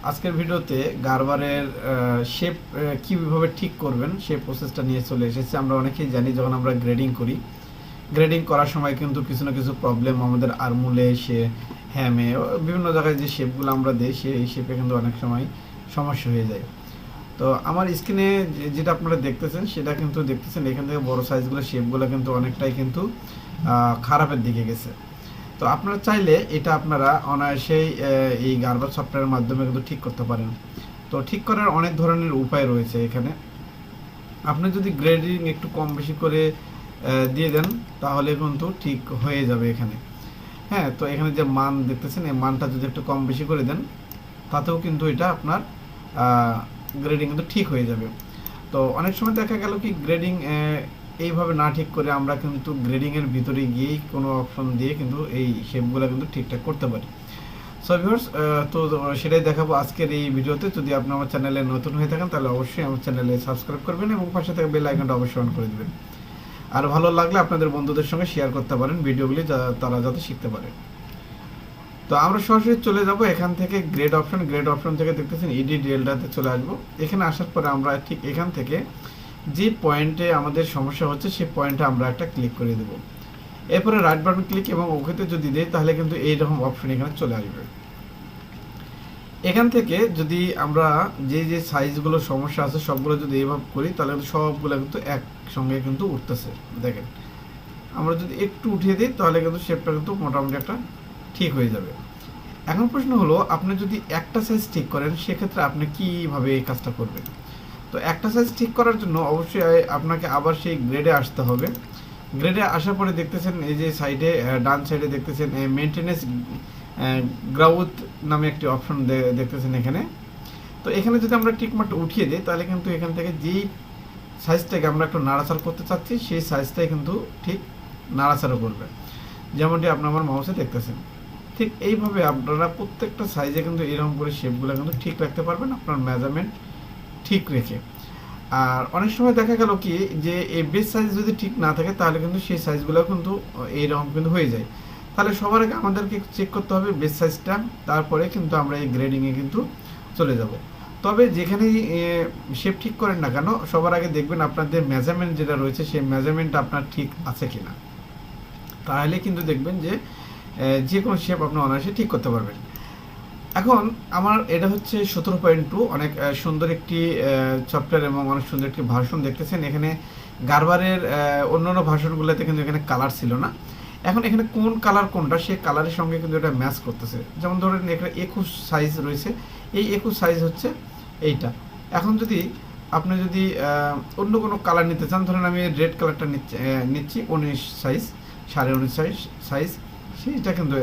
আজকের ভিডিওতে গার্বারের শেপ কীভাবে ঠিক করবেন সেই প্রসেসটা নিয়ে চলে এসেছি। আমরা অনেকেই জানি যখন আমরা গ্রেডিং করি, গ্রেডিং করার সময় কিন্তু কিছু না কিছু প্রবলেম আমাদের আরমুলে সে হ্যামে বিভিন্ন জায়গায় যে শেপগুলো আমরা দিই সেই শেপে কিন্তু অনেক সময় সমস্যা হয়ে যায়। তো আমার স্ক্রিনে যেটা আপনারা দেখতেছেন সেটা কিন্তু দেখতেছেন এখান থেকে বড় সাইজগুলো শেপগুলো কিন্তু অনেকটাই কিন্তু খারাপের দিকে গেছে। তো আপনারা চাইলে এটা আপনারা অনায়াসেই এই গার্বার সফটওয়্যারের মাধ্যমে কিন্তু ঠিক করতে পারেন। তো ঠিক করার অনেক ধরনের উপায় রয়েছে এখানে। আপনি যদি গ্রেডিং একটু কম বেশি করে দিয়ে দেন তাহলে কিন্তু ঠিক হয়ে যাবে এখানে। হ্যাঁ, তো এখানে যে মান দেখতেছেন এই মানটা যদি একটু কম বেশি করে দেন তাতেও কিন্তু এটা আপনার গ্রেডিং কিন্তু ঠিক হয়ে যাবে। তো অনেক সময় দেখা গেল কি গ্রেডিং এইভাবে না ঠিক করে আমরা কিন্তু গ্রেডিংয়ের ভিতরে গিয়েই কোনো অপশন দিয়ে কিন্তু এই শেপগুলো কিন্তু ঠিকঠাক করতে পারি। সো ভিউয়ার্স, তো সেটাই দেখাবো আজকের এই ভিডিওতে। যদি আপনি আমার চ্যানেলে নতুন হয়ে থাকেন তাহলে অবশ্যই আমার চ্যানেলে সাবস্ক্রাইব করবেন এবং পাশে থাকা বেল আইকনটা অবশ্যই অন করে দেবেন। আর ভালো লাগলে আপনাদের বন্ধুদের সঙ্গে শেয়ার করতে পারেন ভিডিওগুলি, তারা যাতে শিখতে পারে। তো আমরা সরাসরি চলে যাব এখান থেকে গ্রেড অপশন থেকে দেখতেছেন ইডি ডেল্টাতে চলে আসবো। এখানে আসার পরে আমরা ঠিক এখান থেকে যে পয়েন্টে আমাদের সমস্যা হচ্ছে সেই পয়েন্টে আমরা একটা ক্লিক করে দেব। এরপরে রাইট বাটন ক্লিক এবং ওকেতে যদি দেই তাহলে কিন্তু এইরকম অপশন এখানে চলে আসবে। এখান থেকে যদি আমরা যে সাইজগুলো সমস্যা আছে সবগুলো যদি এইভাবে করি তাহলে কিন্তু সবগুলো কিন্তু একসঙ্গে কিন্তু উঠতেছে। দেখেন, আমরা যদি একটু উঠিয়ে দিই তাহলে কিন্তু শেপটা কিন্তু মোটামুটি একটা ঠিক হয়ে যাবে। এখন প্রশ্ন হলো, আপনি যদি একটা সাইজ ঠিক করেন সেক্ষেত্রে আপনি কীভাবে এই কাজটা করবেন? তো একটা সাইজ ঠিক করার জন্য অবশ্যই আপনাকে আবার সেই গ্রেডে আসতে হবে। গ্রেডে আসার পরে দেখতেছেন এই যে সাইডে ডান সাইডে দেখতেছেন মেনটেনেন্স গ্রাউথ নামে একটি অপশন দেখতেছেন এখানে। তো এখানে যদি আমরা টিকমার্কটা উঠিয়ে দিই তাহলে কিন্তু এখান থেকে যেই সাইজটাকে আমরা একটু নাড়াচাড়া করতে চাচ্ছি সেই সাইজটাই কিন্তু ঠিক নাড়াচাড়া করবে, যেমনটি আপনি আমার মাউসে দেখতেছেন। ঠিক এইভাবে আপনারা প্রত্যেকটা সাইজে কিন্তু এরকম করে শেপগুলো কিন্তু ঠিক রাখতে পারবেন আপনার মেজারমেন্ট ঠিক রেখে। আর অনেক সময় দেখা গেল কি যে এই বেস সাইজ যদি ঠিক না থাকে তাহলে কিন্তু সেই সাইজগুলো কিন্তু এইরকম কিন্তু হয়ে যায়। তাহলে সবার আগে আমাদেরকে চেক করতে হবে বেস সাইজটা, তারপরে কিন্তু আমরা এই গ্রেডিংয়ে কিন্তু চলে যাব। তবে যেখানেই শেপ ঠিক করেন না কেন সবার আগে দেখবেন আপনাদের মেজারমেন্ট যেটা রয়েছে সেই মেজারমেন্টটা আপনার ঠিক আছে কিনা, তাহলে কিন্তু দেখবেন যে কোনো শেপ আপনি অনায়াসে ঠিক করতে পারবেন। এখন আমার এটা হচ্ছে 17.2, অনেক সুন্দর একটি সফটওয়্যার এবং অনেক সুন্দর একটি ভার্সন দেখতেছেন। এখানে গার্বারের অন্যান্য ভার্সনগুলোতে কিন্তু এখানে কালার ছিল না। এখন এখানে কোন কালার কোনটা সেই কালারের সঙ্গে কিন্তু এটা ম্যাচ করতেছে। যেমন ধরেন এখানে 21 সাইজ রয়েছে, এই 21 সাইজ হচ্ছে এইটা। এখন যদি আপনি যদি অন্য কোনো কালার নিতে চান, ধরেন আমি রেড কালারটা নিচ্ছি 19 সাইজ, 19.5 সাইজ, সেইটা কিন্তু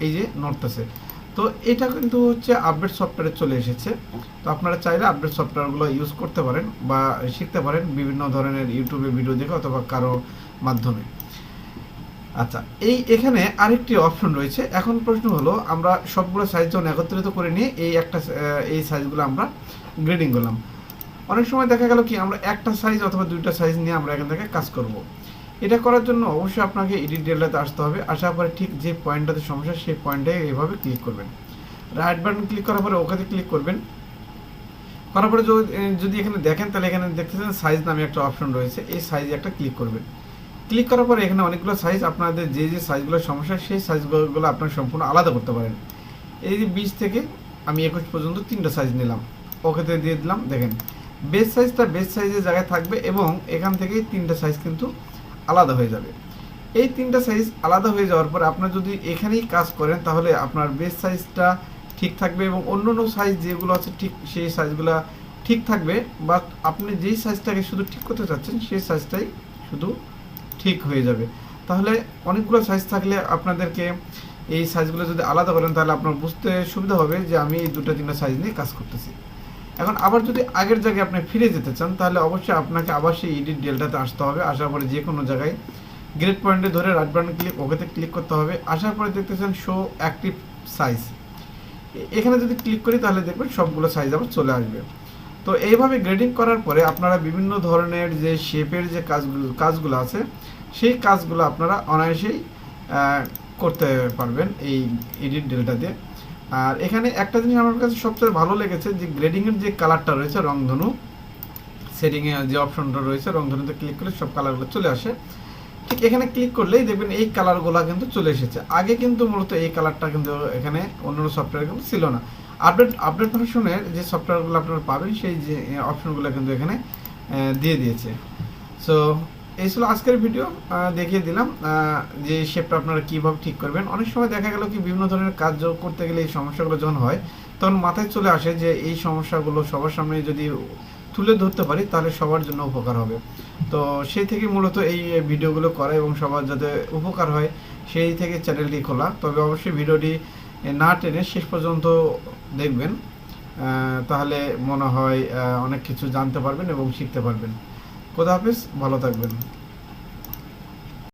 এই যে নড়তেছে। তো এটা কিন্তু হচ্ছে আপডেট সফটওয়্যারে চলে এসেছে। তো আপনারা চাইলে আপডেট সফটওয়্যারগুলো ইউজ করতে পারেন বা শিখতে পারেন বিভিন্ন ধরনের ইউটিউবে ভিডিও দেখে অথবা কারো মাধ্যমে। আচ্ছা, এখানে আরেকটি অপশন রয়েছে। এখন প্রশ্ন হলো, আমরা সবগুলো সাইজ যখন একত্রিত করে নিয়ে এই সাইজগুলো আমরা গ্রেডিং করলাম। অনেক সময় দেখা গেল কি আমরা একটা সাইজ অথবা দুইটা সাইজ নিয়ে আমরা এখান থেকে কাজ করব। এটা করার জন্য অবশ্যই আপনাকে এডিট ডেল্টাতে আসতে হবে। আসার পরে ঠিক যে পয়েন্টটাতে সমস্যা সেই পয়েন্টে এইভাবে ক্লিক করবেন। রাইট বাটন ক্লিক করার পরে ওকেতে ক্লিক করবেন। করার পরে যদি এখানে দেখেন তাহলে এখানে দেখতেছেন সাইজ নামে একটা অপশন রয়েছে, এই সাইজে একটা ক্লিক করবেন। ক্লিক করার পরে এখানে অনেকগুলো সাইজ, আপনাদের যে সাইজগুলোর সমস্যা সেই সাইজগুলো আপনারা সম্পূর্ণ আলাদা করতে পারেন। এই যে 20 থেকে আমি 21 পর্যন্ত 3টা সাইজ নিলাম, ওকেতে দিয়ে দিলাম। দেখেন বেস সাইজটা বেস সাইজের জায়গায় থাকবে এবং এখান থেকেই 3টা সাইজ কিন্তু আলাদা হয়ে যাবে। এই 3টা সাইজ আলাদা হয়ে যাওয়ার পর আপনার যদি এখানেই কাজ করেন তাহলে আপনার বেস সাইজটা ঠিক থাকবে এবং অন্য সাইজ যেগুলো আছে ঠিক সেই সাইজগুলো ঠিক থাকবে। বা আপনি যেই সাইজটাকে শুধু ঠিক করতে চাচ্ছেন সেই সাইজটাই শুধু ঠিক হয়ে যাবে। তাহলে অনেকগুলো সাইজ থাকলে আপনাদেরকে এই সাইজগুলো যদি আলাদা করেন তাহলে আপনার বুঝতে সুবিধা হবে যে আমি এই 2-3টা সাইজ নিয়ে কাজ করতেছি। এখন আবার যদি আগের জায়গায় আপনি ফিরে যেতে চান তাহলে অবশ্যই আপনাকে আবার সেই এডিট ডেল্টাতে আসতে হবে। আসার পরে যে কোনো জায়গায় গ্রেড পয়েন্টে ধরে রাইট বাটন ক্লিক ওকেতে ক্লিক করতে হবে। আসার পরে দেখতেছেন শো অ্যাক্টিভ সাইজ, এখানে যদি ক্লিক করি তাহলে দেখবেন সবগুলো সাইজ আবার চলে আসবে। তো এইভাবে গ্রেডিং করার পরে আপনারা বিভিন্ন ধরনের যে শেপের যে কাজগুলো আছে সেই কাজগুলো আপনারা অনায়াসেই করতে পারবেন এই এডিট ডেল্টা দিয়ে। আর এখানে একটা জিনিস আমার কাছে সবচেয়ে ভালো লেগেছে যে গ্রেডিংয়ের যে কালারটা রয়েছে রংধনু সেটিংয়ে যে অপশনটা রয়েছে রংধনুতে ক্লিক করলে সব কালারগুলো চলে আসে। ঠিক এখানে ক্লিক করলেই দেখবেন এই কালারগুলো কিন্তু চলে এসেছে। আগে কিন্তু মূলত এই কালারটা কিন্তু এখানে অন্যান্য সফটওয়্যার কিন্তু ছিল না। আপডেট ভার্সনের যে সফটওয়্যারগুলো আপনারা পাবেন সেই যে অপশনগুলো কিন্তু এখানে দিয়ে দিয়েছে। সো এই ছিল আজকের ভিডিও, দেখিয়ে দিলাম যে শেপটা আপনারা কীভাবে ঠিক করবেন। অনেক সময় দেখা গেল কি বিভিন্ন ধরনের কাজ করতে গেলে এই সমস্যাগুলো যখন হয় তখন মাথায় চলে আসে যে এই সমস্যাগুলো সবার সামনে যদি তুলে ধরতে পারি তাহলে সবার জন্য উপকার হবে। তো সেই থেকে মূলত এই ভিডিওগুলো করা এবং সবার যাতে উপকার হয় সেই থেকে চ্যানেলটি খোলা। তবে অবশ্যই ভিডিওটি না টেনে শেষ পর্যন্ত দেখবেন, তাহলে মনে হয় অনেক কিছু জানতে পারবেন এবং শিখতে পারবেন। খোদা হাফেজ, ভালো থাকবেন।